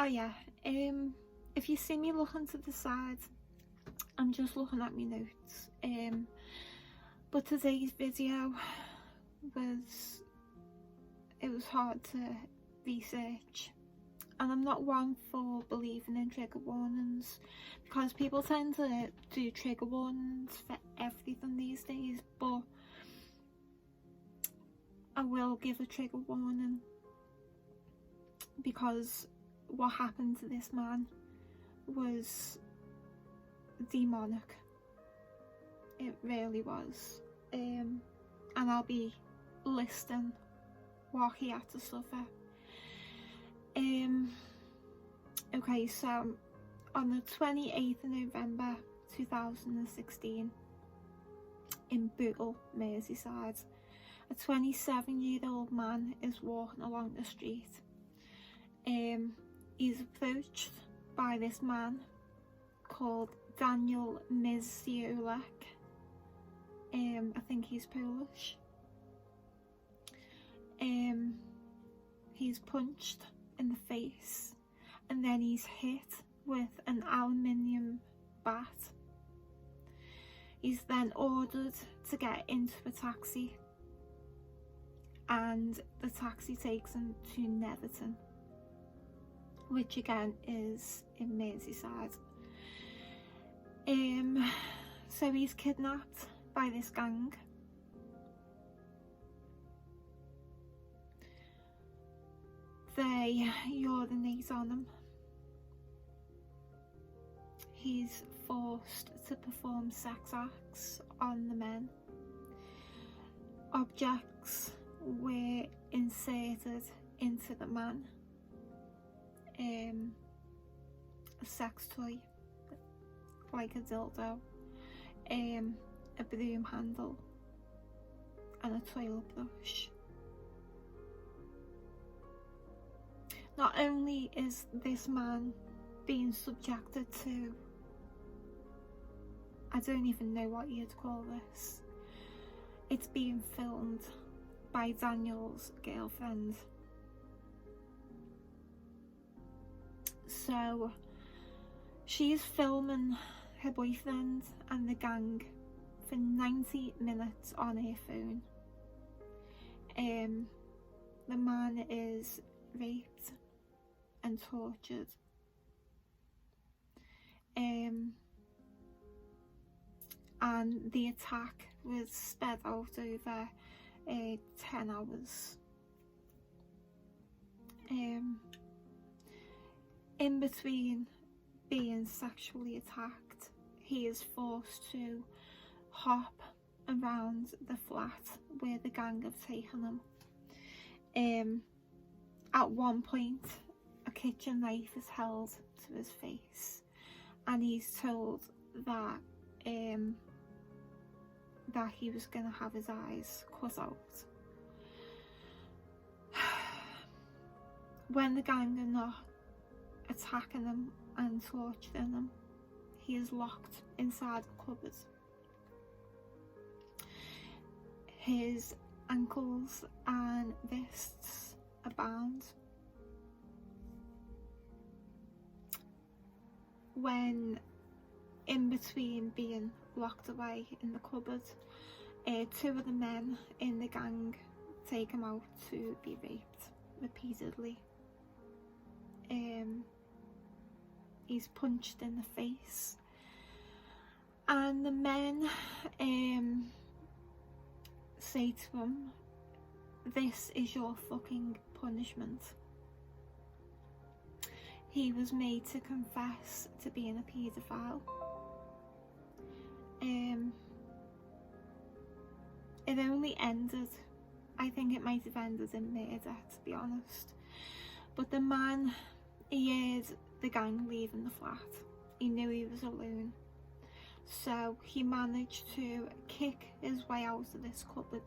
Oh yeah, if you see me looking to the side, I'm just looking at my notes. But today's video was hard to research, and I'm not one for believing in trigger warnings, because people tend to do trigger warnings for everything these days, but I will give a trigger warning because what happened to this man was demonic. It really was. And I'll be listing what he had to suffer. Okay, so on the 28th of November 2016 in Bootle, Merseyside, a 27-year-old man is walking along the street. He's approached by this man called Daniel Merseyside. I think he's Polish. He's punched in the face and then he's hit with an aluminium bat. He's then ordered to get into a taxi, and the taxi takes him to Netherton, which again is in Merseyside. So he's kidnapped by this gang. They urinate on him. He's forced to perform sex acts on the men. Objects were inserted into the man. A sex toy, like a dildo, a broom handle, and a toilet brush. Not only is this man being subjected to, I don't even know what you'd call this, it's being filmed by Daniel's girlfriend. So she's filming her boyfriend and the gang for 90 minutes on her phone. The man is raped and tortured. And the attack was sped out over 10 hours. In between being sexually attacked, he is forced to hop around the flat where the gang have taken him. At one point, a kitchen knife is held to his face, and he's told that that he was going to have his eyes cut out. When the gang are not attacking him and torturing him, he is locked inside a cupboard. His ankles and wrists are bound. When in between being locked away in the cupboard, two of the men in the gang take him out to be raped repeatedly. He's punched in the face, and the men say to him, "This is your fucking punishment." He was made to confess to being a paedophile. It only ended, I think it might have ended in murder, to be honest. But the man, he heard the gang leaving the flat. He knew he was alone. So he managed to kick his way out of this cupboard.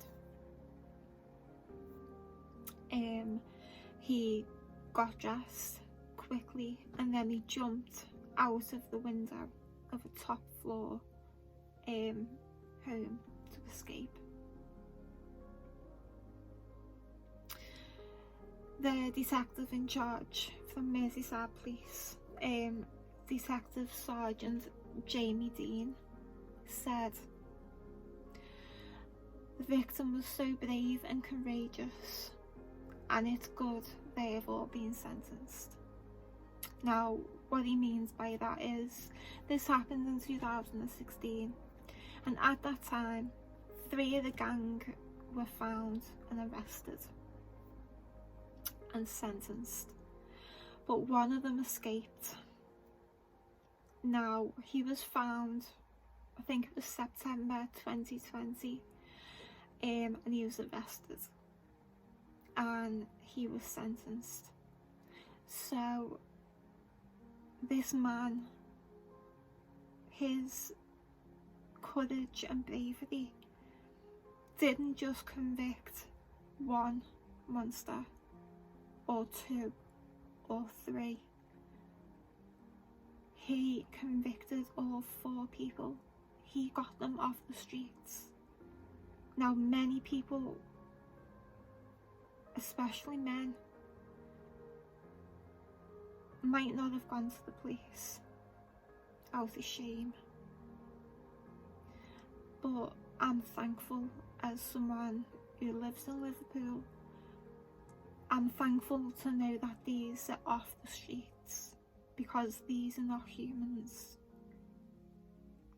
He got dressed quickly, and then he jumped out of the window of a top floor home to escape. The detective in charge from Merseyside Police, Detective Sergeant Jamie Dean, said, "The victim was so brave and courageous, and it's good they have all been sentenced." Now, what he means by that is, this happened in 2016, and at that time, 3 of the gang were found and arrested and sentenced, but 1 of them escaped. Now, he was found, I think it was September 2020, and he was arrested and he was sentenced. So this man, his courage and bravery didn't just convict 1 monster or 2 or 3. He convicted all 4 people. He got them off the streets. Now, many people, especially men, might not have gone to the police out of shame, but I'm thankful, as someone who lives in Liverpool, I'm thankful to know that these are off the streets, because these are not humans.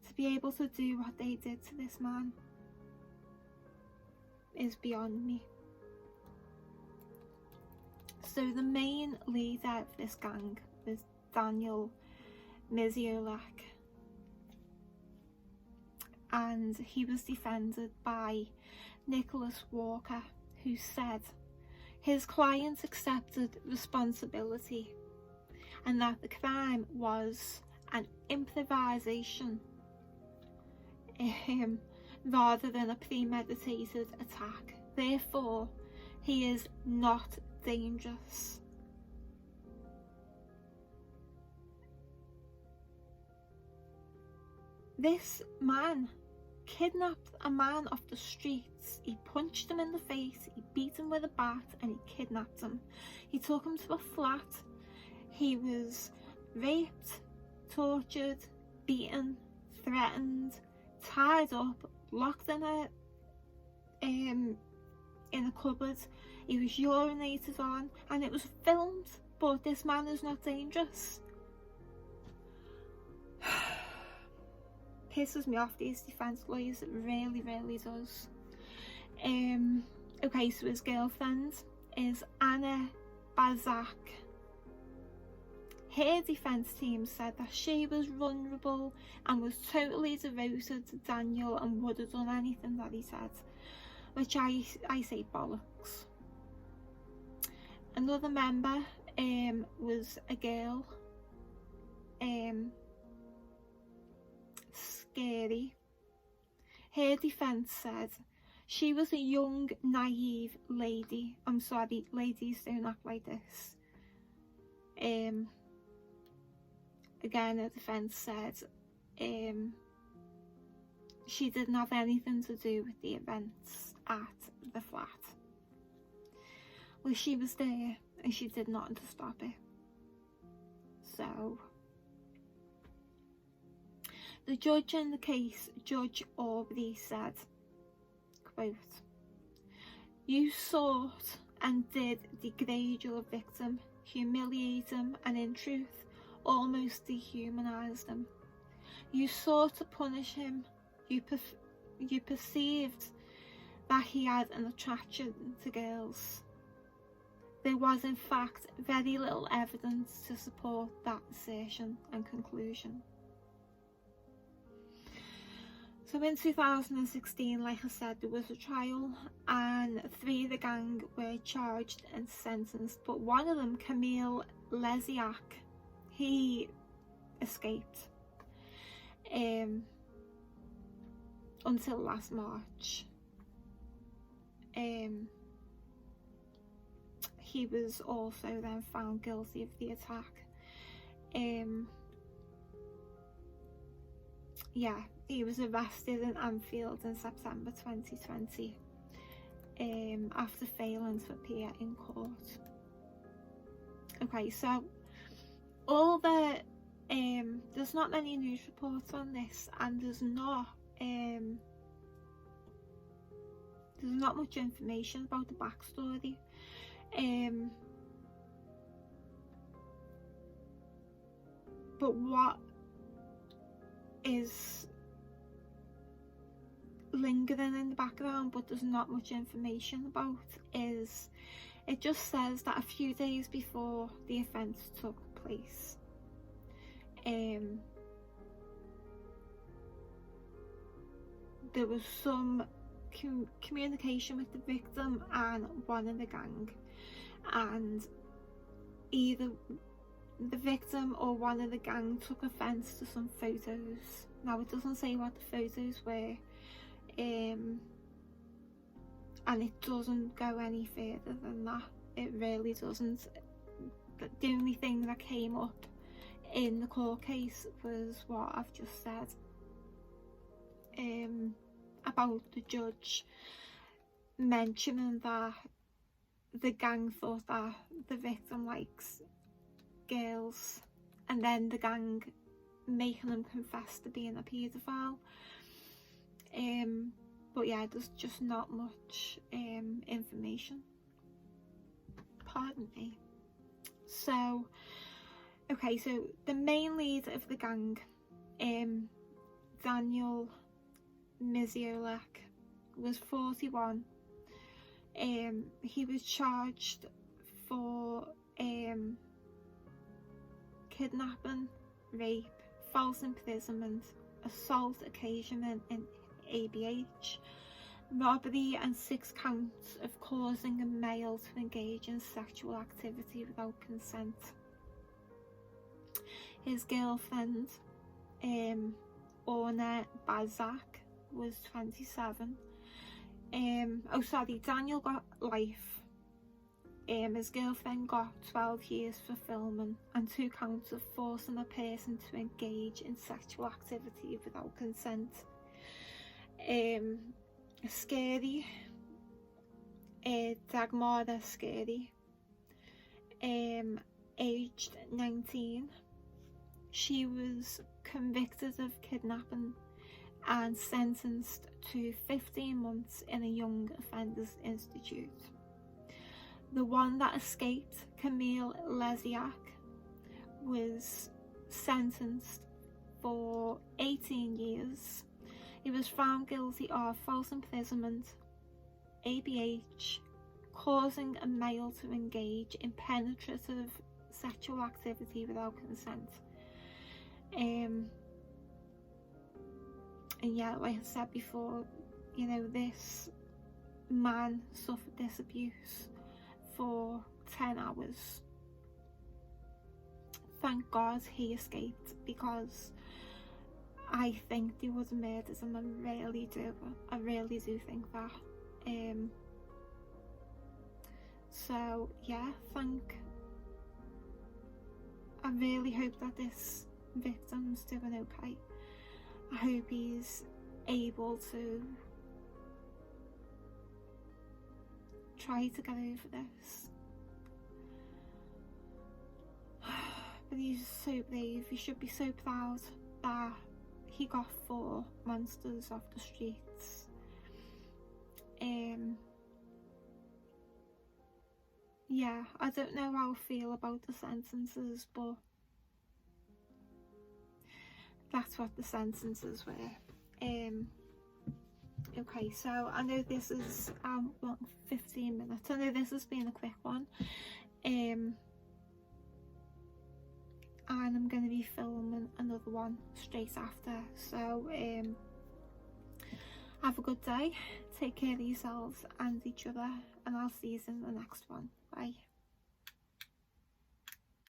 To be able to do what they did to this man is beyond me. So the main leader of this gang was Daniel Merseyside, and he was defended by Nicholas Walker, who said his client accepted responsibility and that the crime was an improvisation rather than a premeditated attack. Therefore, he is not dangerous. This man kidnapped a man off the streets. He punched him in the face, he beat him with a bat, and he kidnapped him. He took him to a flat. He was raped, tortured, beaten, threatened, tied up, locked in a cupboard. He was urinated on, and it was filmed. But this man is not dangerous. Pisses me off, these defence lawyers, it really, really does. Okay, so his girlfriend is Anna Bazak. Her defence team said that she was vulnerable and was totally devoted to Daniel and would have done anything that he said, which I say bollocks. Another member was a girl, Scary. Her defence said she was a young, naive lady. I'm sorry, ladies don't act like this. Again, her defence said she didn't have anything to do with the events at the flat. Well, she was there and she did nothing to stop it. So the judge in the case, Judge Aubrey, said, quote, "You sought and did degrade your victim, humiliate him, and in truth almost dehumanized him. You sought to punish him. You perceived that he had an attraction to girls. There was in fact very little evidence to support that assertion and conclusion." So in 2016, like I said, there was a trial and 3 of the gang were charged and sentenced, but one of them, Camille Lesiak, he escaped until last March. He was also then found guilty of the attack. Yeah, he was arrested in Anfield in September 2020 after failing to appear in court. Okay, so all the there's not many news reports on this, and there's not much information about the backstory. But what is lingering in the background, but there's not much information about, is it just says that a few days before the offence took place, there was some communication with the victim and one of the gang, and either the victim or one of the gang took offence to some photos. Now it doesn't say what the photos were, and it doesn't go any further than that. It really doesn't. The only thing that came up in the court case was what I've just said, about the judge mentioning that the gang thought that the victim likes girls, and then the gang making him confess to being a paedophile. But yeah, there's just not much information. Pardon me. So, okay, so the main leader of the gang, Daniel Merseyside, was 41. He was charged for kidnapping, rape, false imprisonment, assault occasioned in ABH, robbery, and 6 counts of causing a male to engage in sexual activity without consent. His girlfriend, Orna Bazak, was 27. Daniel got life. His girlfriend got 12 years for filming and 2 counts of forcing a person to engage in sexual activity without consent. Scary, Dagmara Scary, aged 19. She was convicted of kidnapping and sentenced to 15 months in a young offenders institute. The one that escaped, Camille Lesiak, was sentenced for 18 years. He was found guilty of false imprisonment, ABH, causing a male to engage in penetrative sexual activity without consent. And yeah, like I said before, you know, this man suffered this abuse for 10 hours. Thank God he escaped, because I think they would have murdered him. I really do think that. So yeah, I really hope that this victim's doing okay. I hope he's able to try to get over this. But he's so brave. He should be so proud that he got 4 monsters off the streets. Yeah, I don't know how I feel about the sentences, but that's what the sentences were. Okay, so I know this is 15 minutes. I know this has been a quick one. And I'm going to be filming another one straight after. So have a good day, take care of yourselves and each other, and I'll see you in the next one. Bye.